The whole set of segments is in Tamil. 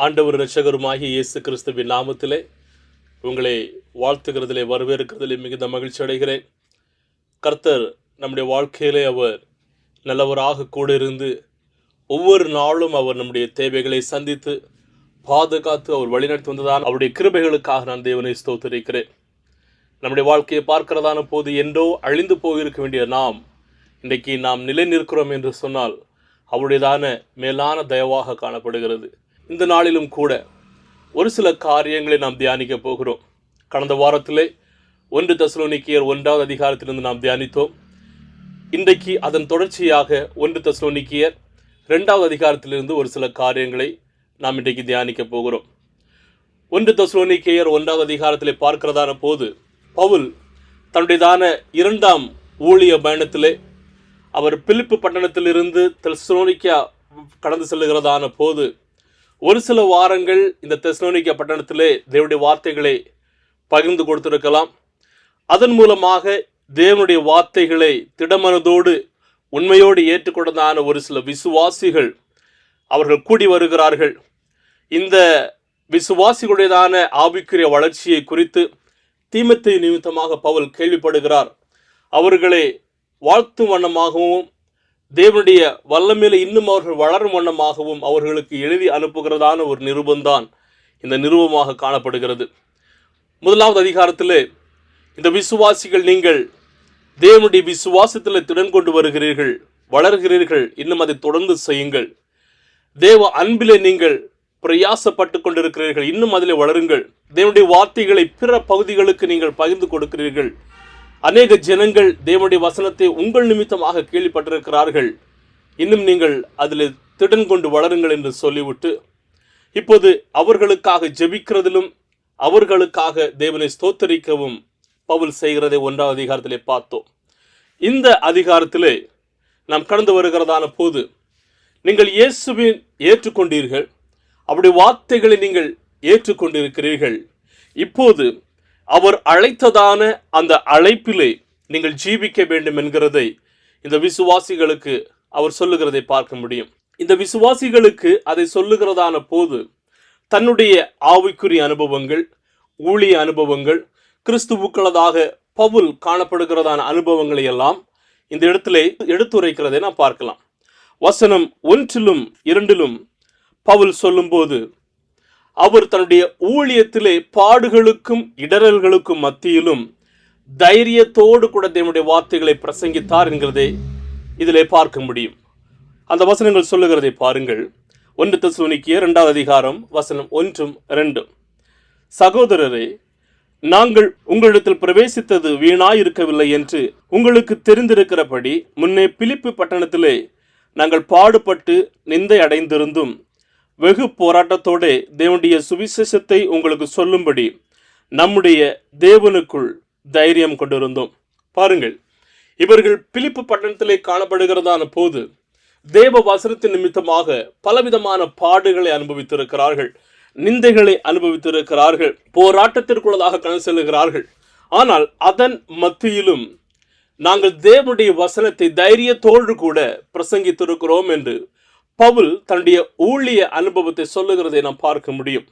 ஆண்டவர் இரட்சகருமாகிய இயேசு கிறிஸ்துவின் நாமத்திலே உங்களை வாழ்த்துகிறதிலே வரவேற்கிறதிலே மிகுந்த மகிழ்ச்சி அடைகிறேன். கர்த்தர் நம்முடைய வாழ்க்கையிலே அவர் நல்லவராக கூட இருந்து ஒவ்வொரு நாளும் அவர் நம்முடைய தேவைகளை சந்தித்து பாதுகாத்து அவர் வழிநடத்தி வந்ததால் அவருடைய கிருபைகளுக்காக நான் தேவனை ஸ்தோத்திரிக்கிறேன். நம்முடைய வாழ்க்கையை பார்க்கிறதான போது என்றோ அழிந்து போயிருக்க வேண்டிய நாம் இன்றைக்கு நாம் நிலை நிற்கிறோம் என்று சொன்னால் அவருடையதான மேலான தயவாக காணப்படுகிறது. இந்த நாளிலும் கூட ஒரு சில காரியங்களை நாம் தியானிக்க போகிறோம். கடந்த வாரத்திலே 1 தெசலோனிக்கேயர் 1வது அதிகாரத்திலிருந்து நாம் தியானித்தோம். இன்றைக்கு அதன் தொடர்ச்சியாக 1 தெசலோனிக்கேயர் 2வது அதிகாரத்திலிருந்து ஒரு சில காரியங்களை நாம் இன்றைக்கு தியானிக்க போகிறோம். 1 தெசலோனிக்கேயர் 1வது அதிகாரத்திலே பார்க்கிறதான போது பவுல் தன்னுடையதான 2ஆம் ஊழிய பயணத்திலே அவர் பிலிப்பு பட்டணத்திலிருந்து தெசலோனிக்கா கடந்து செல்லுகிறதான போது ஒரு சில வாரங்கள் இந்த தெசலோனிக்கா பட்டணத்திலே தேவனுடைய வார்த்தைகளை பகிர்ந்து கொடுத்திருக்கலாம். அதன் மூலமாக தேவனுடைய வார்த்தைகளை திடமனதோடு உண்மையோடு ஏற்றுக்கொண்டதான ஒரு சில விசுவாசிகள் அவர்கள் கூடி வருகிறார்கள். இந்த விசுவாசிகளுடையதான ஆவிக்குரிய வளர்ச்சியை குறித்து தீமோத்தேயு நிமித்தமாக பவுல் கேள்விப்படுகிறார். அவர்களை வாழ்த்தும் வண்ணமாகவும் தேவனுடைய வல்லமையில இன்னும் அவர்கள் வளரும் வண்ணமாகவும் அவர்களுக்கு எழுதி அனுப்புகிறதான ஒரு நிருபம்தான் இந்த நிருபமாக காணப்படுகிறது. 1வது அதிகாரத்தில் இந்த விசுவாசிகள் நீங்கள் தேவனுடைய விசுவாசத்தில் திடன் கொண்டு வருகிறீர்கள், வளர்கிறீர்கள், இன்னும் அதை தொடர்ந்து செய்யுங்கள். தேவ அன்பிலே நீங்கள் பிரயாசப்பட்டு கொண்டிருக்கிறீர்கள், இன்னும் அதில் வளருங்கள். தேவனுடைய வார்த்தைகளை பிற பகுதிகளுக்கு நீங்கள் பகிர்ந்து கொடுக்கிறீர்கள். அநேக ஜனங்கள் தேவனுடைய வசனத்தை உங்கள் நிமித்தமாக கேள்விப்பட்டிருக்கிறார்கள், இன்னும் நீங்கள் அதில் திடன் கொண்டு வளருங்கள் என்று சொல்லிவிட்டு இப்போது அவர்களுக்காக ஜெபிக்கிறதிலும் அவர்களுக்காக தேவனை ஸ்தோத்தரிக்கவும் பவுல் செய்கிறதை 1வது அதிகாரத்திலே பார்த்தோம். இந்த அதிகாரத்திலே நாம் கடந்து வருகிறதான போது நீங்கள் இயேசுவின் ஏற்றுக்கொண்டீர்கள், அவருடைய வார்த்தைகளை நீங்கள் ஏற்றுக்கொண்டிருக்கிறீர்கள். இப்போது அவர் அழைத்ததான அந்த அழைப்பிலே நீங்கள் ஜீவிக்க வேண்டும் என்கிறதை இந்த விசுவாசிகளுக்கு அவர் சொல்லுகிறதை பார்க்க முடியும். இந்த விசுவாசிகளுக்கு அதை சொல்லுகிறதான போது தன்னுடைய ஆவிக்குரிய அனுபவங்கள், ஊழிய அனுபவங்கள், கிறிஸ்துவுக்களதாக பவுல் காணப்படுகிறதான அனுபவங்களை எல்லாம் இந்த இடத்துல எடுத்துரைக்கிறதை நாம் பார்க்கலாம். வசனம் 1லும் 2லும் பவுல் சொல்லும்போது அவர் தன்னுடைய ஊழியத்திலே பாடுகளுக்கும் இடரல்களுக்கும் மத்தியிலும் தைரியத்தோடு கூட தேவனுடைய வார்த்தைகளை பிரசங்கித்தார் என்கிறதை இதிலே பார்க்க முடியும். அந்த வசனங்கள் சொல்லுகிறதை பாருங்கள். 1 தெசலோனிக்கேயர் 2வது அதிகாரம் வசனம் 1-2. சகோதரரே, நாங்கள் உங்களிடத்தில் பிரவேசித்தது வீணாயிருக்கவில்லை என்று உங்களுக்கு தெரிந்திருக்கிறபடி முன்னே பிலிப்பு பட்டணத்திலே நாங்கள் பாடுபட்டு நிந்தை அடைந்திருந்தும் வெகு போராட்டத்தோடு தேவனுடைய சுவிசேஷத்தை உங்களுக்கு சொல்லும்படி நம்முடைய தேவனுக்குள் தைரியம் கொண்டிருந்தோம். பாருங்கள், இவர்கள் பிலிப்பு பட்டணத்திலே காணப்படுகிறதான போது தேவ வசனத்தின் நிமித்தமாக பலவிதமான பாடுகளை அனுபவித்திருக்கிறார்கள், நிந்தைகளை அனுபவித்திருக்கிறார்கள், போராட்டத்திற்குள்ளதாக கடந்து செல்லுகிறார்கள். ஆனால் அதன் மத்தியிலும் நாங்கள் தேவனுடைய வசனத்தை தைரியத்தோடு கூட பிரசங்கித்திருக்கிறோம் என்று பவுல் தன்னுடைய ஊழிய அனுபவத்தை சொல்லுகிறதை நாம் பார்க்க முடியும்.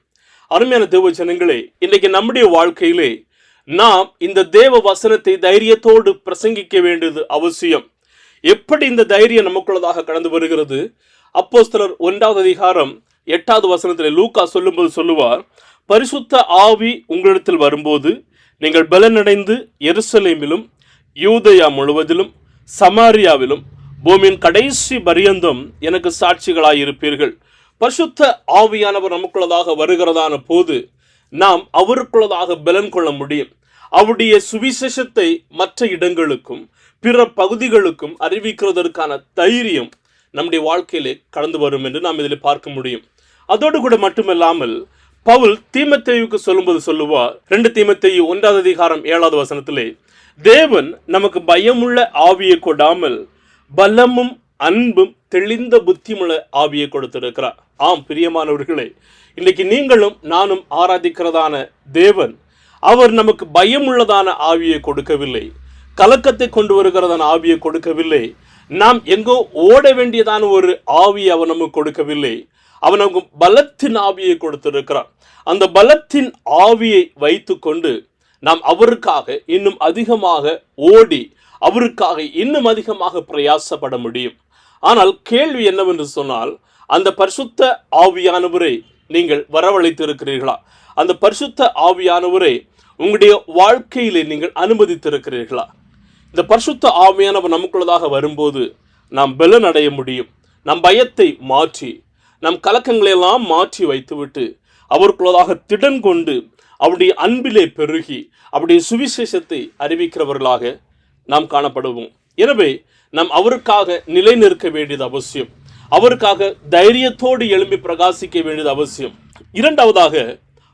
அருமையான தேவ ஜனங்களே, இன்றைக்கு நம்முடைய வாழ்க்கையிலே நாம் இந்த தேவ வசனத்தை தைரியத்தோடு பிரசங்கிக்க வேண்டியது அவசியம். எப்படி இந்த தைரியம் நமக்குள்ளதாக கடந்து வருகிறது? அப்போஸ்தலர் 1வது அதிகாரம் 8வது வசனத்தில் லூக்கா சொல்லும்போது சொல்லுவார், பரிசுத்த ஆவி உங்களிடத்தில் வரும்போது நீங்கள் பலனடைந்து எருசலேமிலும் யூதேயா முழுவதிலும் சமாரியாவிலும் பூமியின் கடைசி பரியந்தம் எனக்கு சாட்சிகளாயிருப்பீர்கள். பரிசுத்த ஆவியானவர் நமக்குள்ளதாக வருகிறதான போது நாம் அவருக்குள்ளதாக பலன் கொள்ள முடியும். அவருடைய சுவிசேஷத்தை மற்ற இடங்களுக்கும் பிற பகுதிகளுக்கும் அறிவிக்கிறதற்கான தைரியம் நம்முடைய வாழ்க்கையிலே கடந்து வரும் என்று நாம் இதில் பார்க்க முடியும். அதோடு கூட மட்டுமல்லாமல் பவுல் தீமோத்தேயுவுக்கு சொல்லும்போது சொல்லுவார். 2 தீமோத்தேயு 1வது அதிகாரம் 7வது வசனத்திலே தேவன் நமக்கு பயமுள்ள ஆவியை கொடாமல் பலமும் அன்பும் தெளிந்த புத்தியுள்ள ஆவியை கொடுத்திருக்கிறார். ஆம் பிரியமானவர்களே, இன்னைக்கு நீங்களும் நானும் ஆராதிக்கிறதான தேவன் அவர் நமக்கு பயமுள்ளதான ஆவியை கொடுக்கவில்லை, கலக்கத்தை கொண்டு வருகிறதான ஆவியை கொடுக்கவில்லை, நாம் எங்கோ ஓட வேண்டியதான ஒரு ஆவியை அவர் நமக்கு கொடுக்கவில்லை. அவன் நமக்கு பலத்தின் ஆவியை கொடுத்திருக்கிறார். அந்த பலத்தின் ஆவியை வைத்து கொண்டு நாம் அவருக்காக இன்னும் அதிகமாக ஓடி அவருக்காக இன்னும் அதிகமாக பிரயாசப்பட முடியும். ஆனால் கேள்வி என்னவென்று சொன்னால், அந்த பரிசுத்த ஆவியானவரை நீங்கள் வரவழைத்திருக்கிறீர்களா? அந்த பரிசுத்த ஆவியானவரை உங்களுடைய வாழ்க்கையிலே நீங்கள் அனுமதித்திருக்கிறீர்களா? இந்த பரிசுத்த ஆவியானவர் நமக்குள்ளதாக வரும்போது நாம் பலன் அடைய முடியும். நம் பயத்தை மாற்றி, நம் கலக்கங்களை எல்லாம் மாற்றி வைத்துவிட்டு அவருக்குள்ளதாக திடன் கொண்டு அவருடைய அன்பிலே பெருகி அவருடைய சுவிசேஷத்தை அறிவிக்கிறவர்களாக நாம் காணப்படுவோம். எனவே நாம் அவருக்காக நிலை நிற்க வேண்டியது அவசியம். அவருக்காக தைரியத்தோடு எழும்பி பிரகாசிக்க வேண்டியது அவசியம். இரண்டாவதாக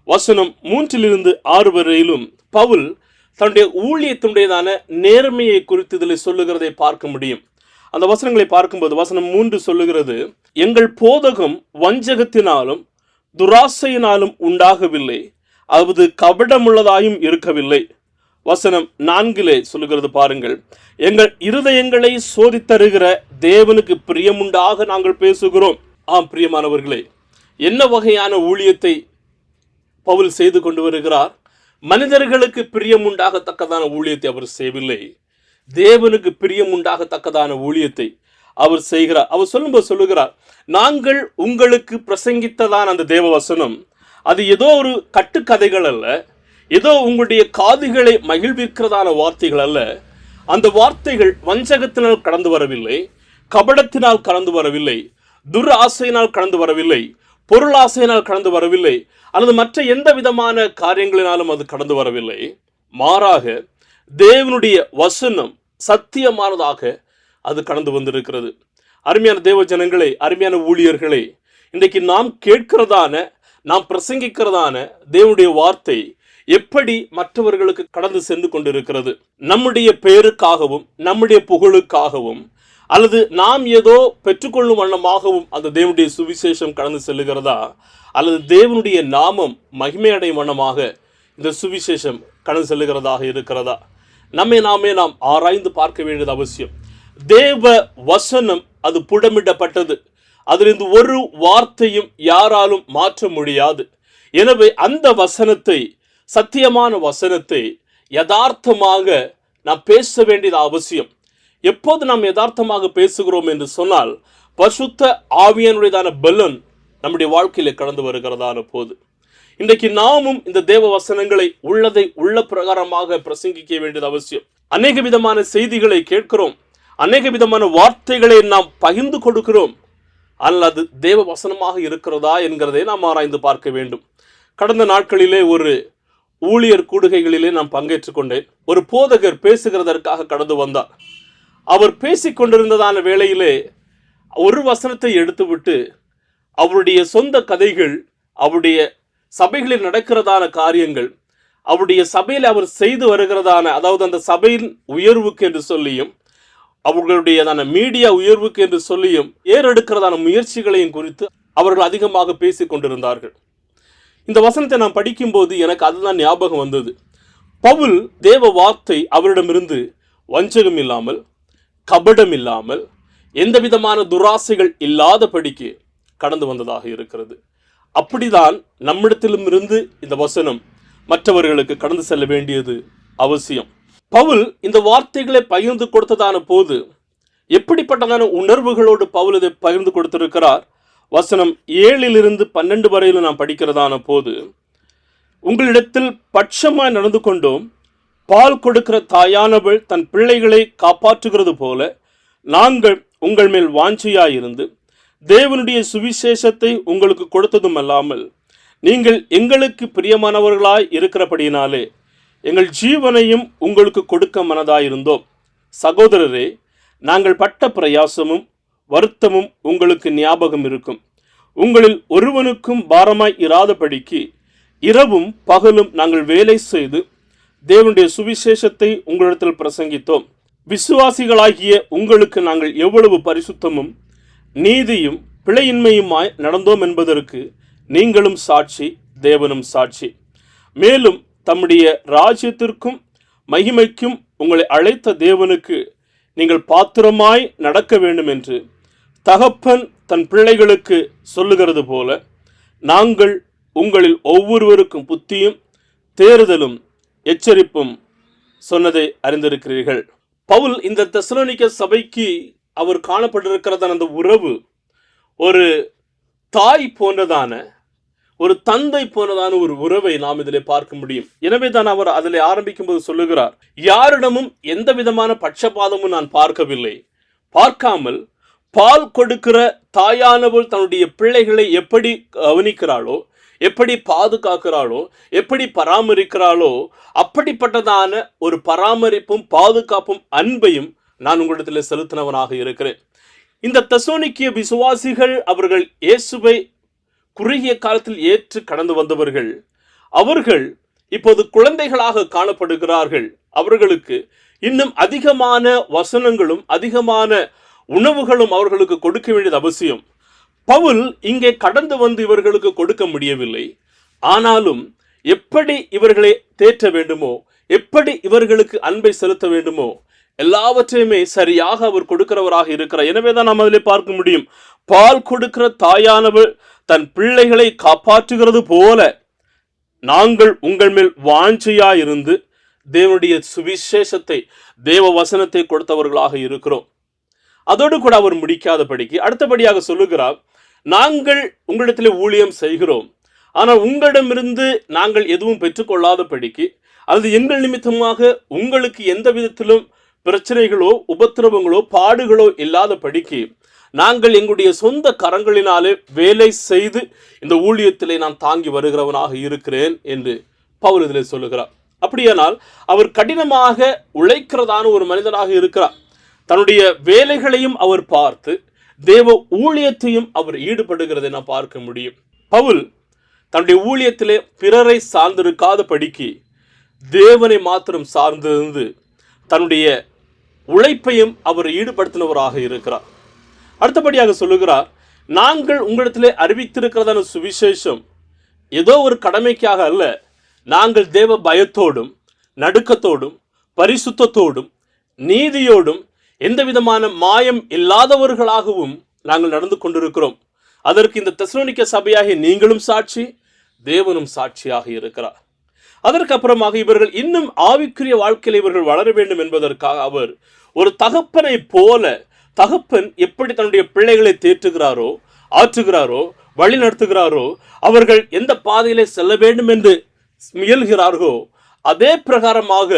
வசனம் 3-6 வரையிலும் பவுல் தன்னுடைய ஊழியத்தினுடையதான நேர்மையை குறித்து இதில் சொல்லுகிறதை பார்க்க முடியும். அந்த வசனங்களை பார்க்கும்போது வசனம் 3 சொல்லுகிறது, எங்கள் போதகம் வஞ்சகத்தினாலும் துராசையினாலும் உண்டாகவில்லை, அது கபடமுள்ளதாயும் இருக்கவில்லை. வசனம் 4 சொல்லுகிறது பாருங்கள், எங்கள் இருதயங்களை சோதித்தருகிற தேவனுக்கு பிரியமுண்டாக நாங்கள் பேசுகிறோம். ஆம் பிரியமானவர்களே, என்ன வகையான ஊழியத்தை பவுல் செய்து கொண்டு வருகிறார்? மனிதர்களுக்கு பிரியமுண்டாகத்தக்கதான ஊழியத்தை அவர் செய்யவில்லை, தேவனுக்கு பிரியமுண்டாகத்தக்கதான ஊழியத்தை அவர் செய்கிறார். அவர் சொல்லுகிறார், நாங்கள் உங்களுக்கு பிரசங்கித்ததான அந்த தேவ வசனம் அது ஏதோ ஒரு கட்டுக்கதைகள் அல்ல, ஏதோ உங்களுடைய காதுகளை மகிழ்விக்கிறதான வார்த்தைகள் அல்ல. அந்த வார்த்தைகள் வஞ்சகத்தினால் கடந்து வரவில்லை, கபடத்தினால் கடந்து வரவில்லை, துராசையினால் கடந்து வரவில்லை, பொருளாசையினால் கடந்து வரவில்லை, அல்லது மற்ற எந்த விதமான காரியங்களினாலும் அது கடந்து வரவில்லை. மாறாக தேவனுடைய வசனம் சத்தியமானதாக அது கடந்து வந்திருக்கிறது. அருமையான தேவ ஜனங்களே, அருமையான ஊழியர்களே, இன்றைக்கு நாம் கேட்கிறதான, நாம் பிரசங்கிக்கிறதான தேவனுடைய வார்த்தை எப்படி மற்றவர்களுக்கு கடந்து சென்று கொண்டிருக்கிறது? நம்முடைய பெயருக்காகவும் நம்முடைய புகழுக்காகவும் அல்லது நாம் ஏதோ பெற்றுக்கொள்ளும் வண்ணமாகவும் அந்த தேவனுடைய சுவிசேஷம் கடந்து செல்லுகிறதா, அல்லது தேவனுடைய நாமம் மகிமையடையும் வண்ணமாக இந்த சுவிசேஷம் கடந்து செல்லுகிறதாக இருக்கிறதா? நாம் ஆராய்ந்து பார்க்க வேண்டியது அவசியம். தேவ வசனம் அது புடமிடப்பட்டது, அதிலிருந்து ஒரு வார்த்தையும் யாராலும் மாற்ற முடியாது. எனவே அந்த வசனத்தை, சத்தியமான வசனத்தை யதார்த்தமாக நாம் பேச வேண்டியது அவசியம். எப்போது நாம் யதார்த்தமாக பேசுகிறோம் என்று சொன்னால், பரிசுத்த ஆவியானுடையதான பலன் நம்முடைய வாழ்க்கையில கடந்து வருகிறதான போது. இன்றைக்கு நாமும் இந்த தேவ வசனங்களை உள்ளதை உள்ள பிரகாரமாக பிரசங்கிக்க வேண்டியது அவசியம். அநேக விதமான செய்திகளை கேட்கிறோம், அநேக விதமான வார்த்தைகளை நாம் பகிர்ந்து கொடுக்கிறோம், ஆனால் அது தேவ வசனமாக இருக்கிறதா என்கிறதை நாம் ஆராய்ந்து பார்க்க வேண்டும். கடந்த நாட்களிலே ஒரு ஊழியர் கூடுகைகளிலே நான் பங்கேற்றுக் கொண்டேன். ஒரு போதகர் பேசுகிறதற்காக கடந்து வந்தார். அவர் பேசிக்கொண்டிருந்ததான வேளையிலே ஒரு வசனத்தை எடுத்துவிட்டு அவருடைய சொந்த கதைகள், அவருடைய சபைகளில் நடக்கிறதான காரியங்கள், அவருடைய சபையில் அவர் செய்து வருகிறதான, அதாவது அந்த சபையின் உயர்வுக்கு என்று சொல்லியும் அவர்களுடைய மீடியா உயர்வுக்கு என்று சொல்லியும் ஏறெடுக்கிறதான முயற்சிகளையும் குறித்து அவர்கள் அதிகமாக பேசிக் கொண்டிருந்தார்கள். இந்த வசனத்தை நான் படிக்கும்போது எனக்கு அதுதான் ஞாபகம் வந்தது. பவுல் தேவ வார்த்தை அவரிடமிருந்து வஞ்சகம் இல்லாமல், கபடம் இல்லாமல், எந்த விதமான துராசைகள் இல்லாதபடிக்கு கடந்து வந்ததாக இருக்கிறது. அப்படிதான் நம்மிடத்திலும் இருந்து இந்த வசனம் மற்றவர்களுக்கு கடந்து செல்ல வேண்டியது அவசியம். பவுல் இந்த வார்த்தைகளை பகிர்ந்து கொடுத்ததான போது எப்படிப்பட்டதான உணர்வுகளோடு பவுல் இதை பகிர்ந்து கொடுத்திருக்கிறார்? வசனம் 7-12 வரையிலும் நாம் படிக்கிறதான போது, உங்களிடத்தில் பட்சமாய் நடந்து கொண்டோம், பால் கொடுக்கிற தாயானவள் தன் பிள்ளைகளை காப்பாற்றுகிறது போல நாங்கள் உங்கள் மேல் வாஞ்சியாயிருந்து தேவனுடைய சுவிசேஷத்தை உங்களுக்கு கொடுத்ததும் அல்லாமல், நீங்கள் எங்களுக்கு பிரியமானவர்களாய் இருக்கிறபடியினாலே எங்கள் ஜீவனையும் உங்களுக்கு கொடுக்க மனதாயிருந்தோம். சகோதரரே, நாங்கள் பட்ட பிரயாசமும் வருத்தமும் உங்களுக்கு ஞாபகம் இருக்கும். உங்களில் ஒருவனுக்கும் பாரமாய் இராதபடிக்கு இரவும் பகலும் நாங்கள் வேலை செய்து தேவனுடைய சுவிசேஷத்தை உங்களிடத்தில் பிரசங்கித்தோம். விசுவாசிகளாகிய உங்களுக்கு நாங்கள் எவ்வளவு பரிசுத்தமும் நீதியும் பிழையின்மையுமாய் நடந்தோம் என்பதற்கு நீங்களும் சாட்சி, தேவனும் சாட்சி. மேலும் தம்முடைய ராஜ்யத்திற்கும் மகிமைக்கும் உங்களை அழைத்த தேவனுக்கு நீங்கள் பாத்திரமாய் நடக்க வேண்டும் என்று தகப்பன் தன் பிள்ளைகளுக்கு சொல்லுகிறது போல நாங்கள் உங்களில் ஒவ்வொருவருக்கும் புத்தியும் தேறுதலும் எச்சரிப்பும் சொன்னதை அறிந்திருக்கிறீர்கள். பவுல் இந்த தெசலோனிக்க சபைக்கு அவர் காணப்பட்டிருக்கிறதான அந்த உறவு ஒரு தாய் போன்றதான, ஒரு தந்தை போன்றதான ஒரு உறவை நாம் இதிலே பார்க்க முடியும். எனவே தான் அவர் அதில் ஆரம்பிக்கும் போது சொல்லுகிறார், யாரிடமும் எந்த விதமான பட்சபாதமும் நான் பார்க்கவில்லை, பார்க்காமல் பால் கொடுக்கிற தாயானவள் தன்னுடைய பிள்ளைகளை எப்படி கவனிக்கிறாளோ, எப்படி பாதுகாக்கிறாளோ, எப்படி பராமரிக்கிறாளோ, அப்படிப்பட்டதான ஒரு பராமரிப்பும் பாதுகாப்பும் அன்பையும் நான் உங்களிடத்தில் செலுத்தினவனாக இருக்கிறேன். இந்த தெசலோனிக்கிய விசுவாசிகள் அவர்கள் இயேசுவை குறுகிய காலத்தில் ஏற்று கடந்து வந்தவர்கள். அவர்கள் இப்போது குழந்தைகளாக காணப்படுகிறார்கள். அவர்களுக்கு இன்னும் அதிகமான வசனங்களும் அதிகமான உணவுகளும் அவர்களுக்கு கொடுக்க வேண்டியது அவசியம். பவுல் இங்கே கடந்து வந்து இவர்களுக்கு கொடுக்க முடியவில்லை. ஆனாலும் எப்படி இவர்களை தேற்ற வேண்டுமோ, எப்படி இவர்களுக்கு அன்பை செலுத்த வேண்டுமோ, எல்லாவற்றையுமே சரியாக அவர் கொடுக்கிறவராக இருக்கிறார். எனவே தான் நாம் அதிலே பார்க்க முடியும், பால் கொடுக்கிற தாயானவள் தன் பிள்ளைகளை காப்பாற்றுகிறது போல நாங்கள் உங்கள் மேல் வாஞ்சையாயிருந்து தேவனுடைய சுவிசேஷத்தை, தேவ வசனத்தை கொடுத்தவர்களாக இருக்கிறோம். அதோடு கூட அவர் முடிக்காதபடிக்கு அடுத்தபடியாக சொல்லுகிறார், நாங்கள் உங்களிடத்தில் ஊழியம் செய்கிறோம், ஆனால் உங்களிடமிருந்து நாங்கள் எதுவும் பெற்றுக்கொள்ளாதபடிக்கு, அல்லது எங்கள் நிமித்தமாக உங்களுக்கு எந்த விதத்திலும் பிரச்சனைகளோ உபத்திரவங்களோ பாடுகளோ இல்லாதபடிக்கு நாங்கள் எங்களுடைய சொந்த கரங்களினாலே வேலை செய்து இந்த ஊழியத்திலே நான் தாங்கி வருகிறவனாக இருக்கிறேன் என்று பவுல் இதில் சொல்லுகிறார். அப்படியானால் அவர் கடினமாக உழைக்கிறதான ஒரு மனிதனாக இருக்கிறார். தன்னுடைய வேலைகளையும் அவர் பார்த்து தேவ ஊழியத்தையும் அவர் ஈடுபடுகிறதை நான் பார்க்க முடியும். பவுல் தன்னுடைய ஊழியத்திலே பிறரை சார்ந்திருக்காத படிக்கு தேவனை மாத்திரம் சார்ந்திருந்து தன்னுடைய உழைப்பையும் அவர் ஈடுபடுத்தினவராக இருக்கிறார். அடுத்தபடியாக சொல்லுகிறார், நாங்கள் உங்களிடத்திலே அறிவித்திருக்கிறதான சுவிசேஷம் ஏதோ ஒரு கடமைக்காக அல்ல, நாங்கள் தேவ பயத்தோடும் நடுக்கத்தோடும் பரிசுத்தத்தோடும் நீதியோடும் எந்த விதமான மாயம் இல்லாதவர்களாகவும் நாங்கள் நடந்து கொண்டிருக்கிறோம். அதற்கு இந்த தெசலோனிக்க சபையாகிய நீங்களும் சாட்சி, தேவனும் சாட்சியாக இருக்கிறார். அதற்கு அப்புறமாக இவர்கள் இன்னும் ஆவிக்குரிய வாழ்க்கையில் இவர்கள் வளர வேண்டும் என்பதற்காக அவர் ஒரு தகப்பனை போல, தகப்பன் எப்படி தன்னுடைய பிள்ளைகளை தேற்றுகிறாரோ, ஆற்றுகிறாரோ, வழி நடத்துகிறாரோ, அவர்கள் எந்த பாதையிலே செல்ல வேண்டும் என்று முயல்கிறார்களோ அதே பிரகாரமாக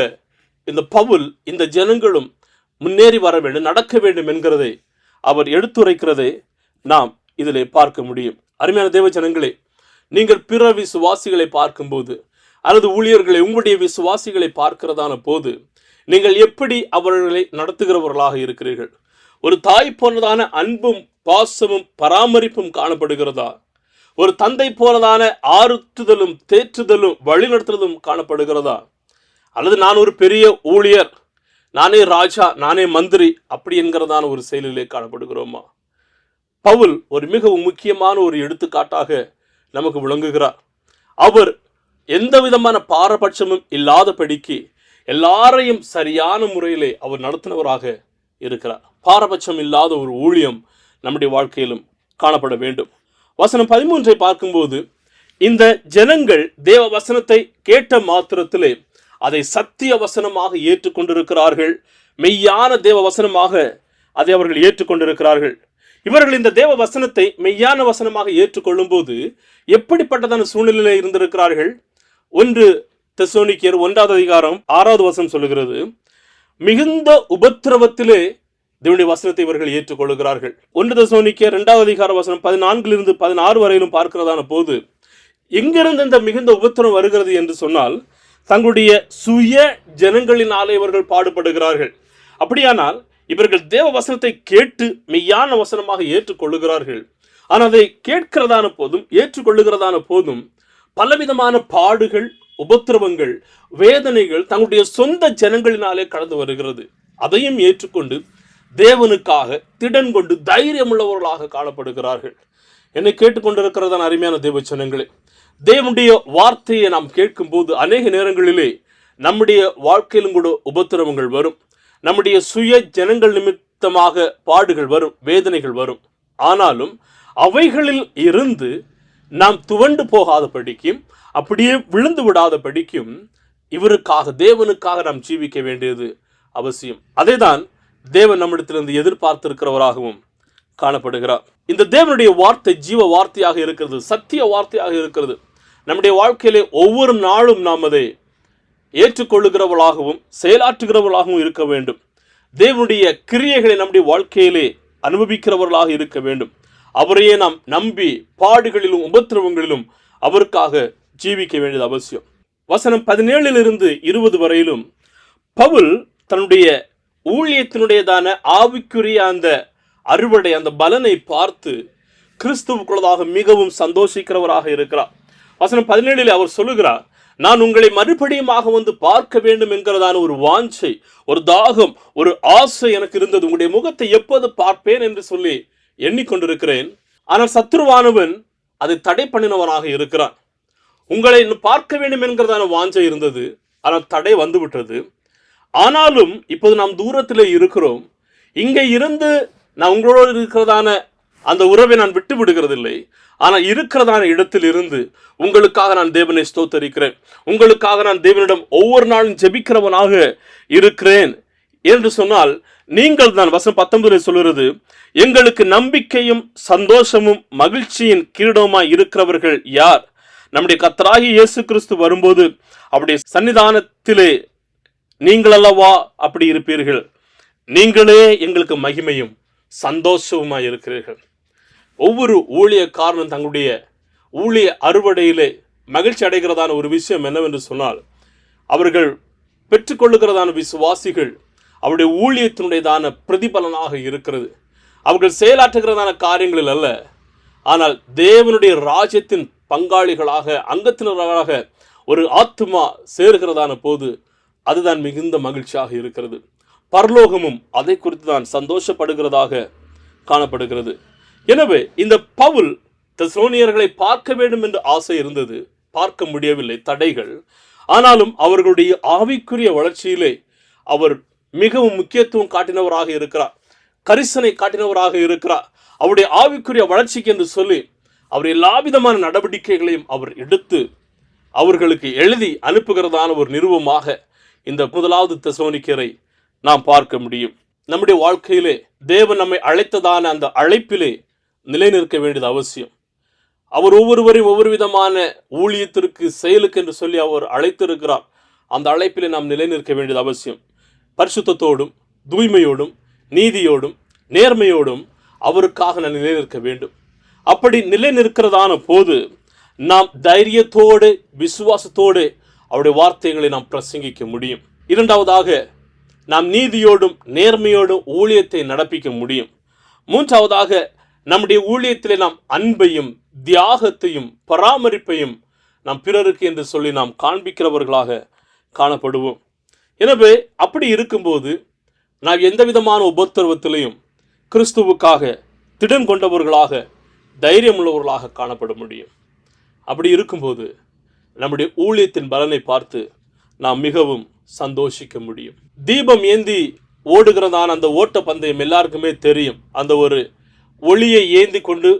இந்த பவுல் இந்த ஜனங்களும் முன்னேறி வர வேண்டும், நடக்க வேண்டும் என்கிறதை அவர் எடுத்துரைக்கிறதை நாம் இதிலே பார்க்க முடியும். அருமையான தேவ ஜனங்களே, நீங்கள் பிற விசுவாசிகளை பார்க்கும்போது அல்லது ஊழியர்களை உங்களுடைய விசுவாசிகளை பார்க்கிறதான போது நீங்கள் எப்படி அவர்களை நடத்துகிறவர்களாக இருக்கிறீர்கள்? ஒரு தாய் போனதான அன்பும் பாசமும் பராமரிப்பும் காணப்படுகிறதா? ஒரு தந்தை போனதான ஆறுத்துதலும் தேற்றுதலும் வழிநடத்துதலும் காணப்படுகிறதா? அல்லது நான் ஒரு பெரிய ஊழியர், நானே ராஜா, நானே மந்திரி அப்படி என்கிறதான ஒரு செயலிலே காணப்படுகிறோமா? பவுல் ஒரு மிகவும் முக்கியமான ஒரு எடுத்துக்காட்டாக நமக்கு விளங்குகிறார். அவர் எந்த விதமான பாரபட்சமும் இல்லாதபடிக்கு எல்லாரையும் சரியான முறையிலே அவர் நடத்தினவராக இருக்கிறார். பாரபட்சம் இல்லாத ஒரு ஊழியம் நம்முடைய வாழ்க்கையிலும் காணப்பட வேண்டும். வசனம் 13 பார்க்கும்போது, இந்த ஜனங்கள் தேவ வசனத்தை கேட்ட மாத்திரத்திலே அதை சத்திய வசனமாக ஏற்றுக்கொண்டிருக்கிறார்கள். மெய்யான தேவ வசனமாக அதை அவர்கள் ஏற்றுக்கொண்டிருக்கிறார்கள். இவர்கள் இந்த தேவ வசனத்தை மெய்யான வசனமாக ஏற்றுக்கொள்ளும் போது எப்படிப்பட்டதான சூழ்நிலையில் இருந்திருக்கிறார்கள்? 1 தெசலோனிக்கேயர் 1வது அதிகாரம் 6வது வசனம் சொல்லுகிறது, மிகுந்த உபத்திரவத்திலே தேவனுடைய வசனத்தை இவர்கள் ஏற்றுக்கொள்கிறார்கள். 1 தெசலோனிக்கேயர் 2வது அதிகார வசனம் 14 16 வரையிலும் பார்க்கிறதான போது எங்கிருந்து இந்த மிகுந்த உபத்திரவம் வருகிறது என்று சொன்னால், தங்களுடைய சுய ஜனங்களினாலே இவர்கள் பாடுபடுகிறார்கள். அப்படியானால் இவர்கள் தேவ வசனத்தை கேட்டு மெய்யான வசனமாக ஏற்றுக்கொள்ளுகிறார்கள். ஆனால் அதை கேட்கிறதான போதும் ஏற்றுக்கொள்ளுகிறதான போதும் பலவிதமான பாடுகள், உபத்திரவங்கள், வேதனைகள் தங்களுடைய சொந்த ஜனங்களினாலே கடந்து வருகிறது. அதையும் ஏற்றுக்கொண்டு தேவனுக்காக திடன் கொண்டு தைரியம் உள்ளவர்களாக காணப்படுகிறார்கள். என்னை கேட்டுக்கொண்டிருக்கிறதான அருமையான தேவ ஜனங்களே, தேவனுடைய வார்த்தையை நாம் கேட்கும் போது அநேக நேரங்களிலே நம்முடைய வாழ்க்கையிலும் கூட உபத்திரவங்கள் வரும். நம்முடைய சுய ஜனங்கள் நிமித்தமாக பாடுகள் வரும், வேதனைகள் வரும். ஆனாலும் அவைகளில் இருந்து நாம் துவண்டு போகாதபடிக்கும் அப்படியே விழுந்து விடாதபடிக்கும் இவருக்காக, தேவனுக்காக நாம் ஜீவிக்க வேண்டியது அவசியம். அதேதான் தேவன் நம்மிடத்திலிருந்து எதிர்பார்த்திருக்கிறவராகவும் காணப்படுகிறார். இந்த தேவனுடைய வார்த்தை ஜீவ வார்த்தையாக இருக்கிறது, சத்திய வார்த்தையாக இருக்கிறது. நம்முடைய வாழ்க்கையிலே ஒவ்வொரு நாளும் நாம் அதை ஏற்றுக்கொள்ளுகிறவர்களாகவும் செயலாற்றுகிறவர்களாகவும் இருக்க வேண்டும். தேவனுடைய கிரியைகளை நம்முடைய வாழ்க்கையிலே அனுபவிக்கிறவர்களாக இருக்க வேண்டும். அவரையே நாம் நம்பி பாடுகளிலும் உபத்திரவங்களிலும் அவருக்காக ஜீவிக்க வேண்டியது அவசியம். வசனம் 17 20 வரையிலும் பவுல் தன்னுடைய ஊழியத்தினுடையதான ஆவிக்குரிய அந்த அறுவடை, அந்த பலனை பார்த்து கிறிஸ்துவுக்குள்ளதாக மிகவும் சந்தோஷிக்கிறவராக இருக்கிறார். வசனம் 17 அவர் சொல்லுகிறார், நான் உங்களை மறுபடியுமாக வந்து பார்க்க வேண்டும் என்கிறதான ஒரு வாஞ்சை, ஒரு தாகம், ஒரு ஆசை எனக்கு இருந்தது. உங்களுடைய முகத்தை எப்போது பார்ப்பேன் என்று சொல்லி எண்ணிக்கொண்டிருக்கிறேன். ஆனால் சத்துருவானவன் அதை தடை பண்ணினவனாக இருக்கிறான். உங்களை பார்க்க வேண்டும் என்கிறதான வாஞ்சை இருந்தது, ஆனால் தடை வந்துவிட்டது. ஆனாலும் இப்போது நாம் தூரத்தில் இருக்கிறோம். இங்கே இருந்து நான் உங்களோடு இருக்கிறதான அந்த உறவை நான் விட்டு விடுகிறதில்லை. ஆனால் இருக்கிறதான இடத்தில் இருந்து உங்களுக்காக நான் தேவனை ஸ்தோத்தரிக்கிறேன். உங்களுக்காக நான் தேவனிடம் ஒவ்வொரு நாளும் ஜெபிக்கிறவனாக இருக்கிறேன் என்று சொன்னால் நீங்கள் தான். வசனம் 19 சொல்லுறது, எங்களுக்கு நம்பிக்கையும் சந்தோஷமும் மகிழ்ச்சியின் கிரீடமாய் இருக்கிறவர்கள் யார்? நம்முடைய கர்த்தராகிய இயேசு கிறிஸ்து வரும்போது அவருடைய சன்னிதானத்திலே நீங்கள் அல்லவா அப்படி இருப்பீர்கள். நீங்களே எங்களுக்கு மகிமையும் சந்தோஷவுமாய் இருக்கிறீர்கள். ஒவ்வொரு ஊழியக்காரனும் தங்களுடைய ஊழிய அறுவடையிலே மகிழ்ச்சி அடைகிறதான ஒரு விஷயம் என்னவென்று சொன்னால், அவர்கள் பெற்றுக்கொள்ளுகிறதான விசுவாசிகள் அவருடைய ஊழியத்தினுடையதான பிரதிபலனாக இருக்கிறது. அவர்கள் செயலாற்றுகிறதான காரியங்களில் அல்ல, ஆனால் தேவனுடைய ராஜ்யத்தின் பங்காளிகளாக, அங்கத்தினராக ஒரு ஆத்துமா சேர்கிறதான போது அதுதான் மிகுந்த மகிழ்ச்சியாக இருக்கிறது. பரலோகமும் அதை குறித்து தான் சந்தோஷப்படுகிறதாக காணப்படுகிறது. எனவே இந்த பவுல் தெசலோனியர்களை பார்க்க வேண்டும் என்று ஆசை இருந்தது, பார்க்க முடியவில்லை, தடைகள். ஆனாலும் அவர்களுடைய ஆவிக்குரிய வளர்ச்சியிலே அவர் மிகவும் முக்கியத்துவம் காட்டினவராக இருக்கிறார், கரிசனை காட்டினவராக இருக்கிறார். அவருடைய ஆவிக்குரிய வளர்ச்சிக்கு என்று சொல்லி அவர் எல்லா விதமான நடவடிக்கைகளையும் அவர் எடுத்து அவர்களுக்கு எழுதி அனுப்புகிறதான ஒரு நிறுவமாக இந்த முதலாவது தெசலோனிக்கரை நாம் பார்க்க முடியும். நம்முடைய வாழ்க்கையிலே தேவன் நம்மை அழைத்ததான அந்த அழைப்பிலே நிலைநிற்க வேண்டியது அவசியம். அவர் ஒவ்வொருவரையும் ஒவ்வொரு விதமான ஊழியத்திற்கு, செயலுக்கு என்று சொல்லி அவர் அழைத்திருக்கிறார். அந்த அழைப்பிலே நாம் நிலைநிற்க வேண்டியது அவசியம். பரிசுத்தத்தோடும் தூய்மையோடும் நீதியோடும் நேர்மையோடும் அவருக்காக நான் நிலைநிற்க வேண்டும். அப்படி நிலைநிற்கிறதான போது நாம் தைரியத்தோடு விசுவாசத்தோடு அவருடைய வார்த்தைகளை நாம் பிரசங்கிக்க முடியும். இரண்டாவதாக, நாம் நீதியோடும் நேர்மையோடும் ஊழியத்தை நடப்பிக்க முடியும். மூன்றாவதாக, நம்முடைய ஊழியத்திலே நாம் அன்பையும் தியாகத்தையும் பராமரிப்பையும் நாம் பிறருக்கு என்று சொல்லி நாம் காண்பிக்கிறவர்களாக காணப்படுவோம். எனவே அப்படி இருக்கும்போது நாம் எந்த விதமான உபத்திரவத்திலையும் கிறிஸ்துவுக்காக திடன் கொண்டவர்களாக, தைரியம் உள்ளவர்களாக காணப்பட முடியும். அப்படி இருக்கும்போது நம்முடைய ஊழியத்தின் பலனை பார்த்து நாம் மிகவும் சந்தோஷிக்க முடியும். தீபம் ஏந்தி ஓடுகிறதான அந்த ஓட்ட பந்தயம் எல்லாருக்குமே தெரியும். அந்த ஒரு ஒளியை ஏந்தி கொண்டு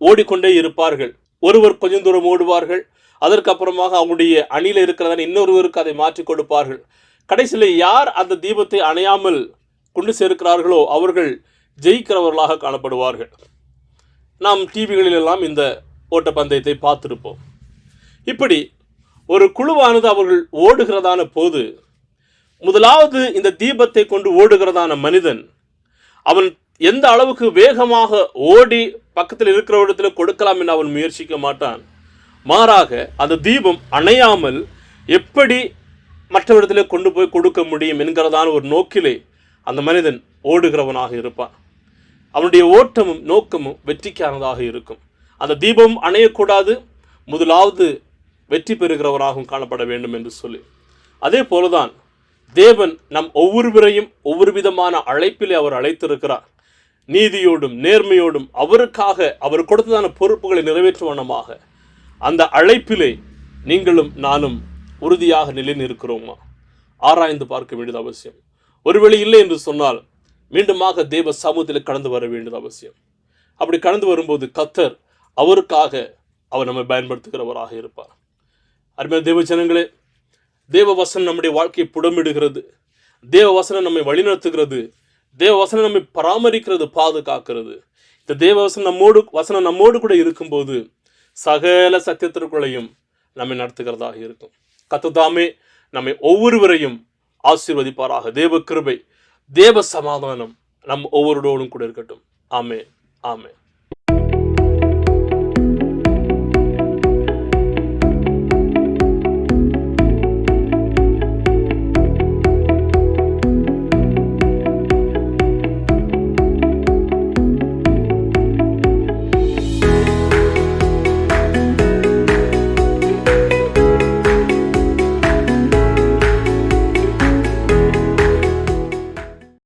ஓடிக்கொண்டே இருப்பார்கள். ஒருவர் கொஞ்சம் தூரம் ஓடுவார்கள், அதற்கு அப்புறமாக அவங்களுடைய அணியில் இருக்கிறதான இன்னொருவருக்கு அதை மாற்றி கொடுப்பார்கள். கடைசியில் யார் அந்த தீபத்தை அணையாமல் கொண்டு சேர்க்கிறார்களோ அவர்கள் ஜெயிக்கிறவர்களாக காணப்படுவார்கள். நாம் டிவிகளிலெல்லாம் இந்த ஓட்டப்பந்தயத்தை பார்த்திருப்போம். இப்படி ஒரு குழுவானது அவர்கள் ஓடுகிறதான போது முதலாவது இந்த தீபத்தை கொண்டு ஓடுகிறதான மனிதன் அவன் எந்த அளவுக்கு வேகமாக ஓடி பக்கத்தில் இருக்கிற இடத்துல கொடுக்கலாம் என்று அவன் முயற்சிக்க மாட்டான். மாறாக அந்த தீபம் அணையாமல் எப்படி மற்றவரிடத்திலே கொண்டு போய் கொடுக்க முடியும் என்கிறதான ஒரு நோக்கிலே அந்த மனிதன் ஓடுகிறவனாக இருப்பான். அவனுடைய ஓட்டமும் நோக்கமும் வெற்றிக்கானதாக இருக்கும். அந்த தீபம் அணையக்கூடாது, முதலாவது வெற்றி பெறுகிறவராகவும் காணப்பட வேண்டும் என்று சொல்லி, அதே போலதான் தேவன் நம் ஒவ்வொருவரையும் ஒவ்வொரு விதமான அழைப்பிலே அவர் அழைத்திருக்கிறார். நீதியோடும் நேர்மையோடும் அவருக்காக அவர் கொடுத்ததான பொறுப்புகளை நிறைவேற்றும் வண்ணமாக அந்த அழைப்பிலே நீங்களும் நானும் உறுதியாக நிலை நிற்கிறோமா ஆராய்ந்து பார்க்க வேண்டியது அவசியம். ஒருவேளை இல்லை என்று சொன்னால் மீண்டுமாக தேவ சமூகத்தில் கடந்து வர வேண்டியது அவசியம். அப்படி கடந்து வரும்போது கர்த்தர் அவருக்காக அவர் நம்மை பயன்படுத்துகிறவராக இருப்பார். அருமையான தேவ ஜனங்களே, தேவ வசனம் நம்முடைய வாழ்க்கையை புடமிடுகிறது. தேவ வசனம் நம்மை வழிநடத்துகிறது. தேவ வசனம் நம்மை பராமரிக்கிறது, பாதுகாக்கிறது. இந்த தேவ வசனம் நம்மோடு கூட இருக்கும்போது சகல சத்தியத்திற்குள்ளையும் நம்மை நடத்துகிறதாக இருக்கும். கர்த்தர் தாமே நம்மை ஒவ்வொருவரையும் ஆசீர்வதிப்பாராக. தேவ கிருபை, தேவ சமாதானம் நம் ஒவ்வொருவரோடும் கூட இருக்கட்டும். ஆமென், ஆமென்.